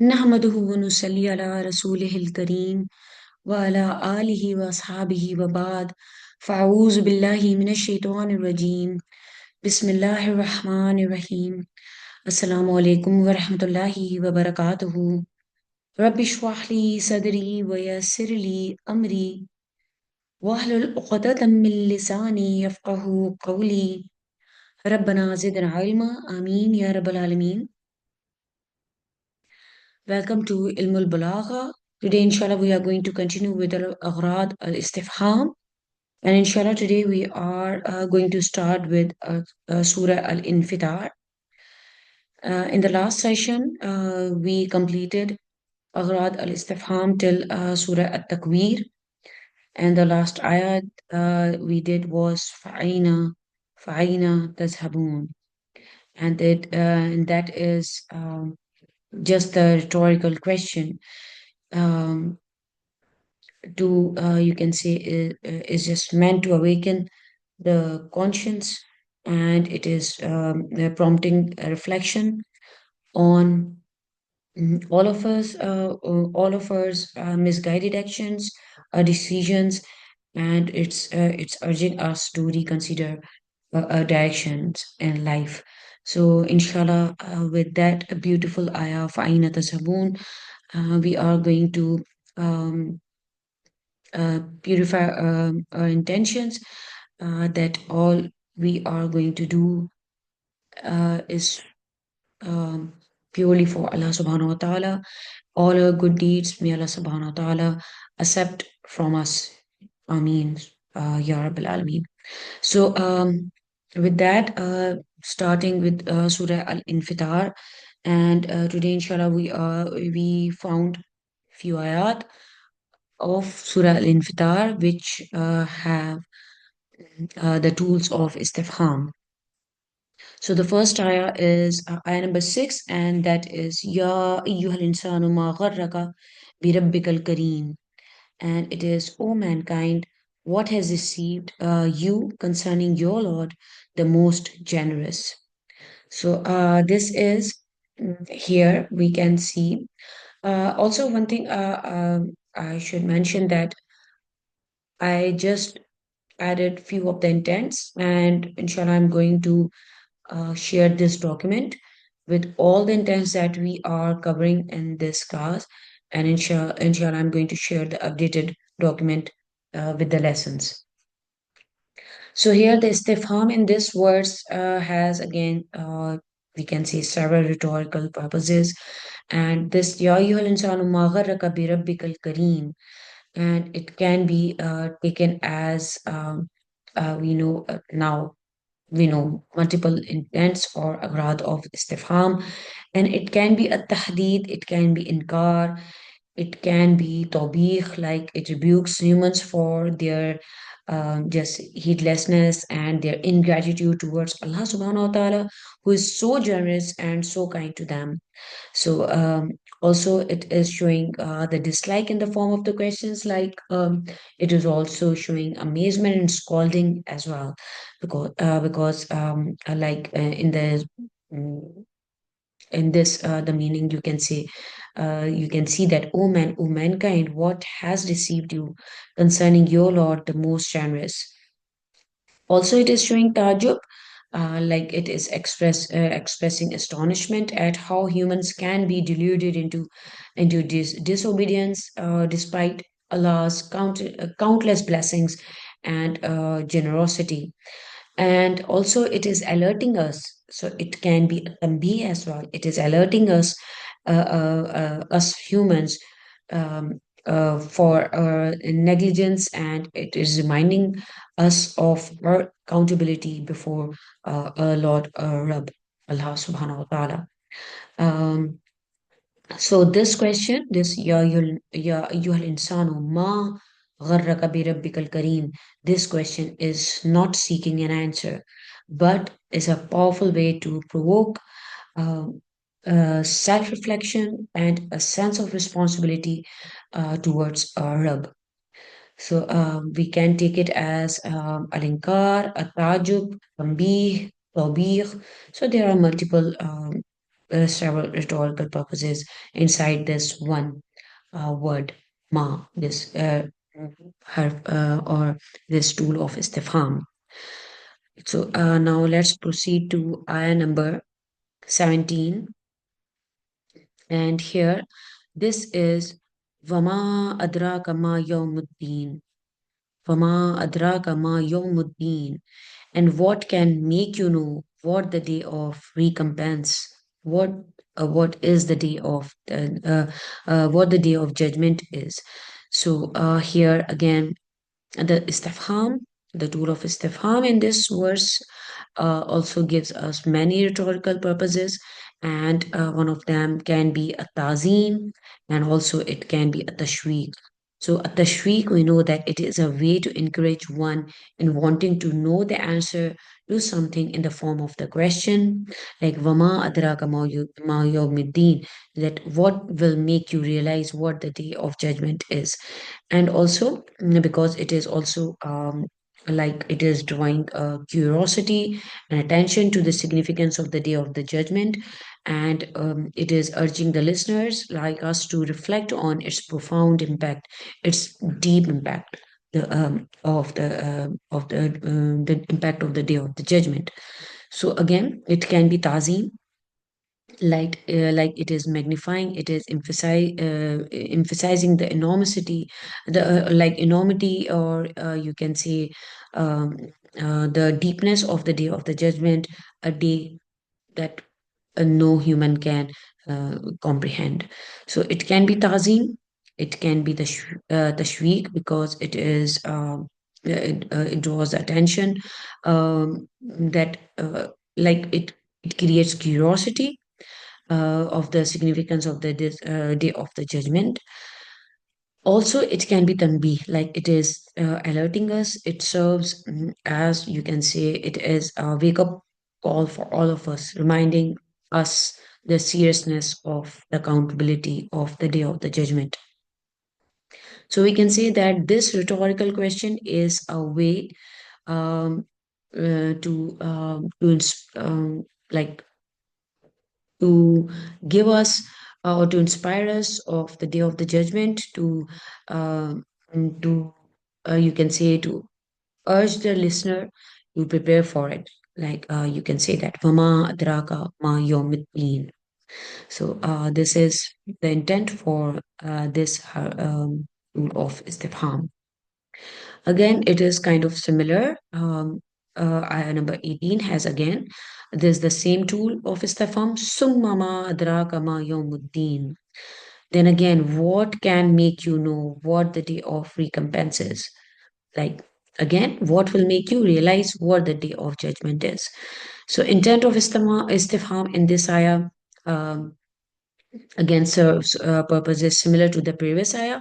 نحمده ونصلي على رسوله الكريم وعلى آله وأصحابه وبعد فأعوذ بالله من الشيطان الرجيم بسم الله الرحمن الرحيم السلام عليكم ورحمة الله وبركاته رب اشرح لي صدري ويسر لي أمري واحلل عقدة من لساني يفقه قولي ربنا زدنا علما آمين يا رب العالمين. Welcome to Ilmul Balagha. Today, inshallah, we are going to continue with Aghrad al-Istifham. And inshallah, today we are going to start with Surah Al-Infitar. In the last session, we completed Aghrad al-Istifham till Surah At-Takwir. And the last ayat we did was Fa'ina Tazhabun. And that is just the rhetorical question. Um, to you can say is just meant to awaken the conscience, and it is prompting a reflection on all of us misguided actions, decisions, and it's urging us to reconsider our directions in life. So inshallah, with that beautiful ayah of Aina Tasabun, we are going to um, purify our intentions, that all we are going to do is um, purely for Allah subhanahu wa ta'ala. All our good deeds, may Allah subhanahu wa ta'ala accept from us. Ameen. Ya Rabbil Alameen. So, with that, starting with Surah Al Infitar, and today, inshallah, we found few ayat of Surah Al Infitar which have the tools of istifham. So the first ayah is ayah number 6, and that is Ya ayyuhal insanu ma gharraka bi rabbikal kareem. And it is, O mankind, what has deceived you concerning your Lord, the most generous. So this is here we can see. Also, one thing I should mention that I just added few of the intents, and inshallah I'm going to share this document with all the intents that we are covering in this class, and inshallah I'm going to share the updated document with the lessons. So here the istifham in this verse has again we can say several rhetorical purposes, and this ya ayyuhal insanu ma gharraka bi rabbikal kareem, and it can be taken as we know now we know multiple intents or أغراض of istifham, and it can be a tahdid, it can be inkar, it can be tawbih, like it rebukes humans for their just heedlessness and their ingratitude towards Allah subhanahu wa ta'ala, who is so generous and so kind to them. So also it is showing the dislike in the form of the questions, like it is also showing amazement and scolding as well, because like mm, in this the meaning you can say you can see that, oh man, oh mankind, what has deceived you concerning your Lord, the most generous. Also, it is showing tajub, like it is expressing astonishment at how humans can be deluded into disobedience despite Allah's countless blessings and generosity. And also, it is alerting us. So it can be a tambi as well. It is alerting us humans, um, for our negligence, and it is reminding us of our accountability before our Lord, Rabb, Allah subhanahu wa ta'ala. Um, so this question, this ya ayyuhal insanu ma gharraka bi rabbikal kareem, this question is not seeking an answer, but is a powerful way to provoke um, self-reflection and a sense of responsibility towards our Rabb. So we can take it as alinkar, atajub, tambih, tawbih. So there are multiple. several rhetorical purposes inside this one word ma, this or this tool of istifham. So now let's proceed to ayah number 17. And here, this is Vama adraka ma yawmuddin. Vama adraka ma yawmuddin. And what can make you know what the day of recompense, what what is the day of what the day of judgment is. So here again, the istifham, the tool of istifham in this verse also gives us many rhetorical purposes, and one of them can be a tazim, and also it can be a tashweek. So a tashweek, we know that it is a way to encourage one in wanting to know the answer to something in the form of the question, like Vama adraka ma yawmiddin, that what will make you realize what the day of judgment is. And also because it is also like it is drawing curiosity and attention to the significance of the day of the judgment, and it is urging the listeners like us to reflect on its profound impact, its deep impact, the impact of the day of the judgment. So again, it can be tazim, like it is magnifying, it is emphasizing the enormity, the like enormity, or you can say um, the deepness of the day of the judgment, a day that no human can comprehend. So it can be tazim, it can be the tashweek, because it is it draws attention, that like it creates curiosity of the significance of the day of the judgment. Also, it can be tanbih, like it is alerting us. It serves as you can say, it is a wake up call for all of us, reminding us the seriousness of the accountability of the day of the judgment. So we can say that this rhetorical question is a way um, like to give us or to inspire us of the day of the judgment, um, to you can say to urge the listener to prepare for it, like you can say that mama adraka ma yawmiddin. So this is the intent for this tool of istifham. Again, it is kind of similar. Ayah number 18 has again, there's the same tool of istifham, summa ma adraka ma yawmuddin. Then again, what can make you know what the day of recompense is? Like, again, what will make you realize what the day of judgment is? So, intent of istifham in this ayah again serves purposes similar to the previous ayah,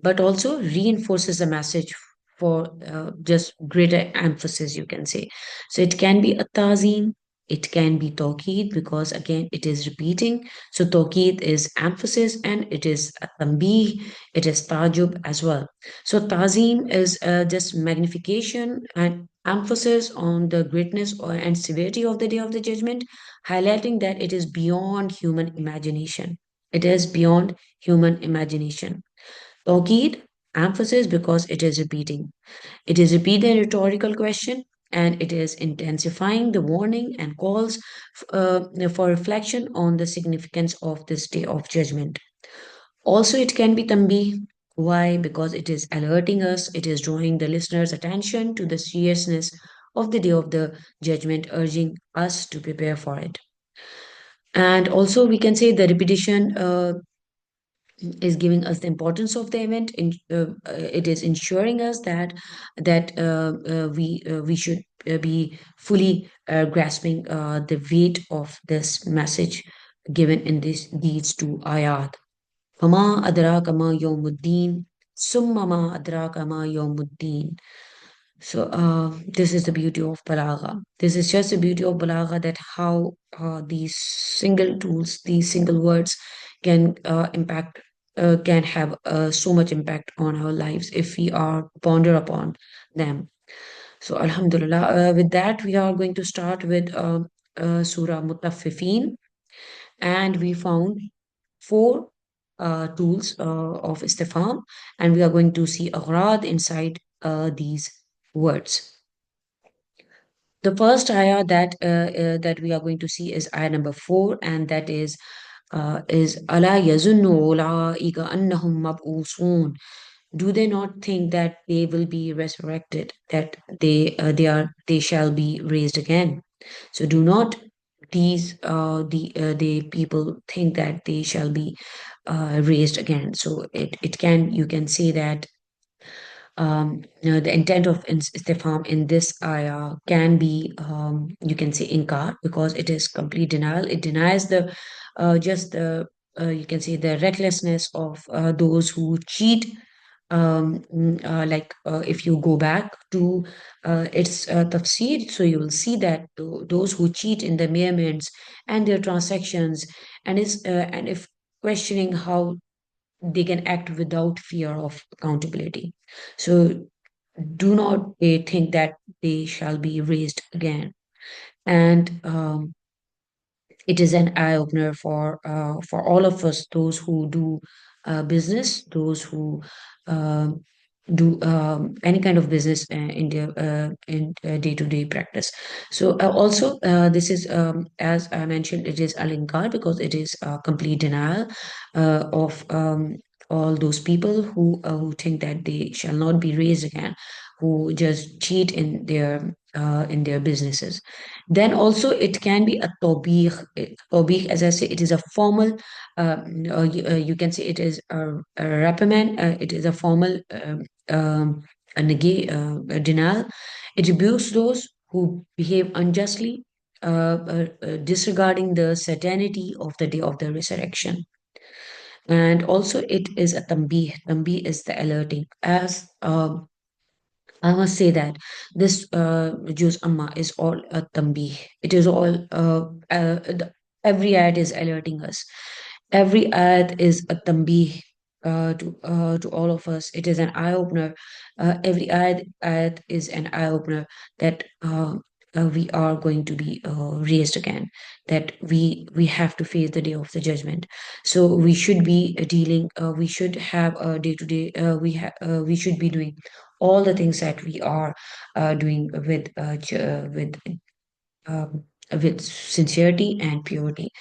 but also reinforces the message for just greater emphasis, you can say. So it can be a tazim, it can be tawqeed, because again it is repeating. So tawqeed is emphasis, and it is a tambih, it is tajub as well. So tazim is just magnification and emphasis on the greatness and severity of the day of the judgment, highlighting that it is beyond human imagination. It is beyond human imagination. Tawqeed, emphasis, because it is repeating. It is repeating a rhetorical question, and it is intensifying the warning and calls for reflection on the significance of this day of judgment. Also, it can be tambi. Why? Because it is alerting us, it is drawing the listener's attention to the seriousness of the day of the judgment, urging us to prepare for it. And also, we can say the repetition is giving us the importance of the event. It is ensuring us that we should be fully grasping the weight of this message given in these two ayat. فما أدراك ما يوم الدين ثم ما أدراك ما يوم الدين. So this is the beauty of Balagha. This is just the beauty of Balagha, that how these single tools, these single words can have so much impact on our lives if we are ponder upon them. So Alhamdulillah, with that we are going to start with Surah Mutaffifin. And we found four tools of istifham, and we are going to see أغراض inside these words. The first ayah that we are going to see is ayah number 4, and that is ألا يظن أولئك أنهم مبعوثون. Do they not think that they will be resurrected, that they shall be raised again? So do not the people think that they shall be raised again. So it can, you can say that the intent of istifham in this ayah can be, you can say, inkar, because it is complete denial. It denies the just the you can say the recklessness of those who cheat. If you go back to its tafsir, so you will see that those who cheat in the measurements and their transactions, and if questioning how they can act without fear of accountability. So do not they think that they shall be raised again. And it is an eye opener for all of us, those who do business, those who um, do any kind of business in their in day-to-day practice. So also this is, as I mentioned, it is alinkar, because it is complete denial of all those people who think that they shall not be raised again, who just cheat in their businesses. Then also it can be a tawbih. Tawbih, as I say, it is a formal, you can say it is a reprimand, it is a formal a denial. It rebukes those who behave unjustly, disregarding the certainty of the day of the resurrection. And also it is a tambih. Tambih is the alerting. As I must say that this Juz Amma is all a tambi. It is all, every ayat is alerting us. Every ayat is a tambi to all of us. It is an eye opener. Every ayat is an eye opener that we are going to be raised again. That we have to face the day of the judgment. So we should be dealing. We should have a day to day. We should be doing all the things that we are doing um, with sincerity and purity.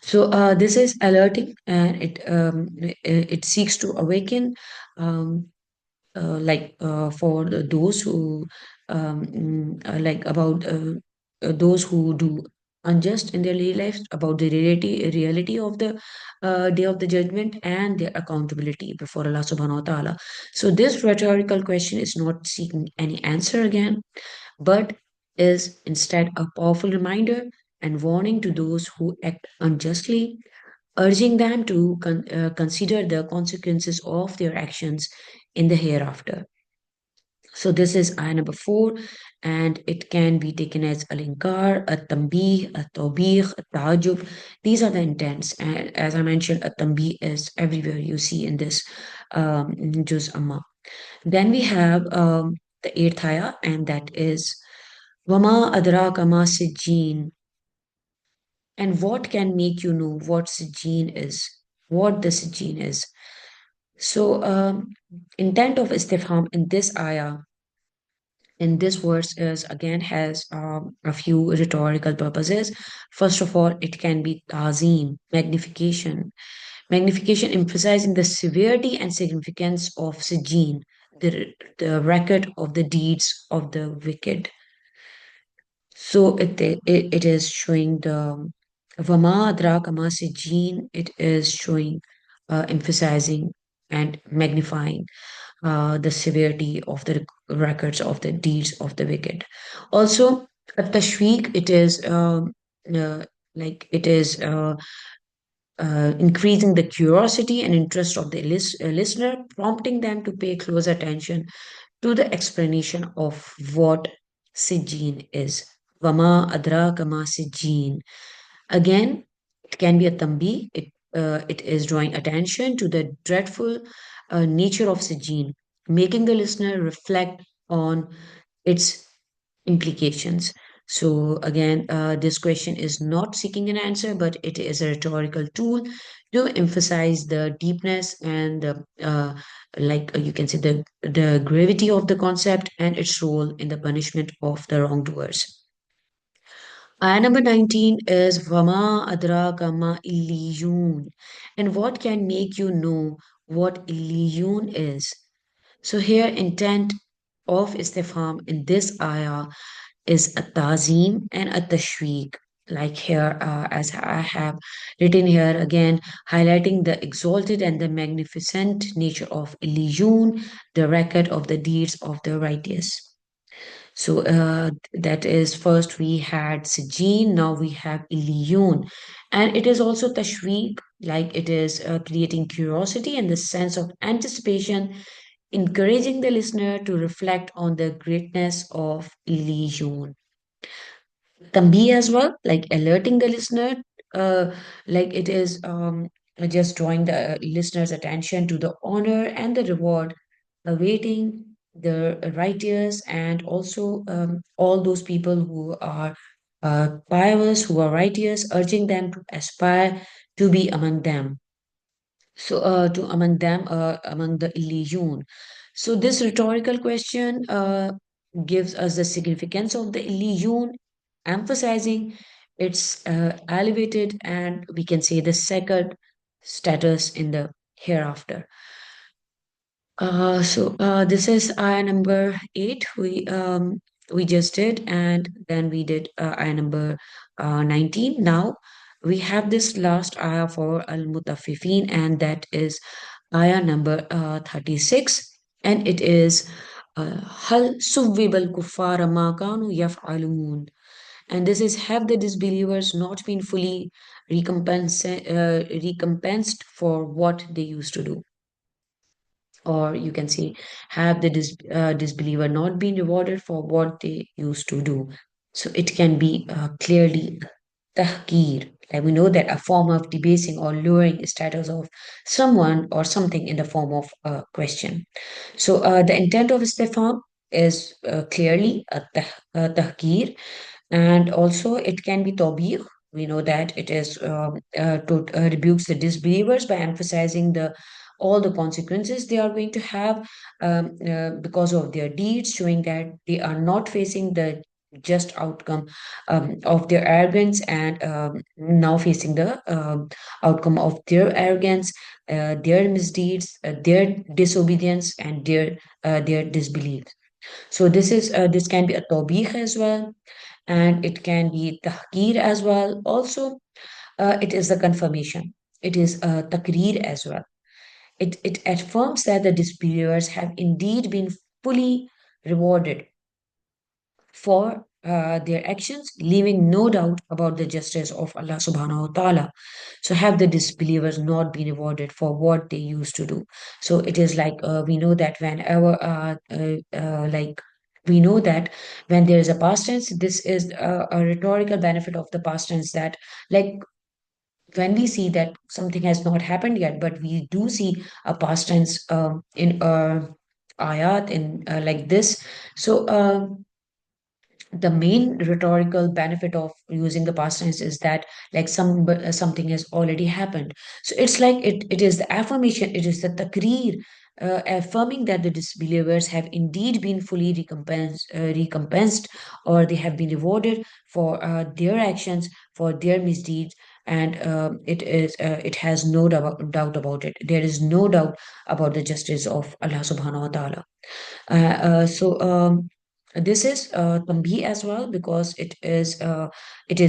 So this is alerting, and it seeks to awaken, for those who like about those who do unjust in their daily lives, about the reality of the day of the judgment and their accountability before Allah subhanahu wa ta'ala. So this rhetorical question is not seeking any answer again, but is instead a powerful reminder and warning to those who act unjustly, urging them to consider the consequences of their actions in the hereafter. So this is ayah number 4, and it can be taken as al-inkar, a-tambih, a-tawbih, a-ta'ajub. These are the intents. And as I mentioned, a-tambih is everywhere you see in this juz amma. Then we have the eighth ayah, and that is Wama adraka ma sijjin. And what can make you know what sijjin is, what the sijjin is. So intent of istifham in this ayah, in this verse, is again has a few rhetorical purposes. First of all, it can be ta'zim, magnification. Magnification emphasizing the severity and significance of sijjin, the record of the deeds of the wicked. So it is showing the Vama Adraka Ma Sijjin, it is showing, emphasizing and magnifying the severity of the records of the deeds of the wicked. Also, at Tashweek, it is uh, it is increasing the curiosity and interest of the listener, prompting them to pay close attention to the explanation of what Sijjin is. Vama adraka ma Sijjin. Again, it can be a tambi. It is drawing attention to the dreadful nature of Sijjin, making the listener reflect on its implications. So again, this question is not seeking an answer, but it is a rhetorical tool to emphasize the deepness and the you can say the gravity of the concept and its role in the punishment of the wrongdoers. Ayah number 19 is Vama Adraka Ma Illiyun. And what can make you know what Illiyun is? So here intent of istifham in this ayah is a tazim and a tashweek. Like here, as I have written here again, highlighting the exalted and the magnificent nature of Illiyun, the record of the deeds of the righteous. So that is first we had Sijin, now we have Iliyun. And it is also Tashweek, like it is creating curiosity and the sense of anticipation, encouraging the listener to reflect on the greatness of Iliyun. Tambi as well, like alerting the listener, like it is just drawing the listener's attention to the honor and the reward awaiting the righteous and also all those people who are pious, who are righteous, urging them to aspire to be among them. So, to among them, among the Illiyun. So, this rhetorical question gives us the significance of the Illiyun, emphasizing its elevated and we can say the second status in the hereafter. This is ayah number 8. We just did, and then we did ayah number 19. Now we have this last ayah for al mutaffifin, and that is ayah number 36, and it is hal suvvibal kuffara ma kanu yaf'alun. And this is have the disbelievers not been fully recompensed for what they used to do, or you can say have the disbeliever not been rewarded for what they used to do. So it can be clearly tahqir, like we know that a form of debasing or lowering status of someone or something in the form of a question. So the intent of istifham is clearly a tahqir, and also it can be tawbih. We know that it is to rebukes the disbelievers by emphasizing the all the consequences they are going to have because of their deeds, showing that they are not facing the just outcome of their arrogance, and now facing the outcome of their arrogance, their misdeeds, their disobedience, and their disbelief. So this can be a tawbih as well, and it can be tahqir as well. Also, it is a confirmation. It is a takrir as well. It affirms that the disbelievers have indeed been fully rewarded for their actions, leaving no doubt about the justice of Allah subhanahu wa ta'ala. So, have the disbelievers not been rewarded for what they used to do? So, it is like we know that whenever, we know that when there is a past tense, this is a rhetorical benefit of the past tense, that like when we see that something has not happened yet, but we do see a past tense in ayat in like this. So, the main rhetorical benefit of using the past tense is that like something has already happened, so it's like it is the affirmation, it is the takrir, affirming that the disbelievers have indeed been fully recompensed, or they have been rewarded for their actions, for their misdeeds, and it has no doubt about it. There is no doubt about the justice of Allah subhanahu wa ta'ala. This is Tambhi as well, because it is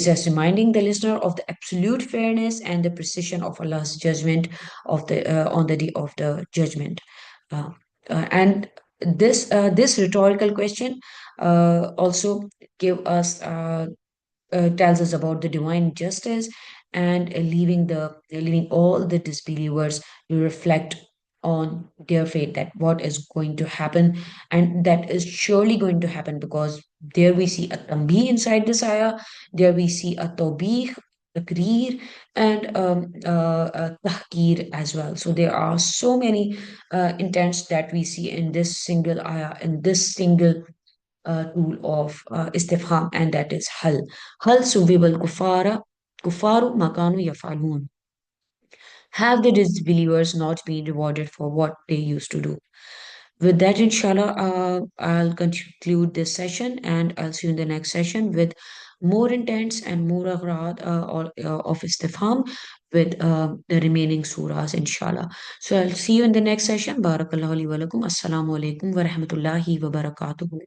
just reminding the listener of the absolute fairness and the precision of Allah's judgment of the on the day of the judgment. Uh, and this rhetorical question also give us tells us about the divine justice, and leaving all the disbelievers to reflect on their fate, that what is going to happen, and that is surely going to happen, because there we see a tambi inside this ayah, there we see a tawbih, takrir, and tahkir as well. So there are so many intents that we see in this single ayah, in this single tool of istifham, and that is hal. Hal subibal kufaru makanu yafalun. Have the disbelievers not been rewarded for what they used to do? With that, inshallah, I'll conclude this session and I'll see you in the next session with more intents and more aghrad of istifham with the remaining surahs, inshallah. So I'll see you in the next session. Barakallahu li wa lakum. Assalamu alaikum wa rahmatullahi wa barakatuhu.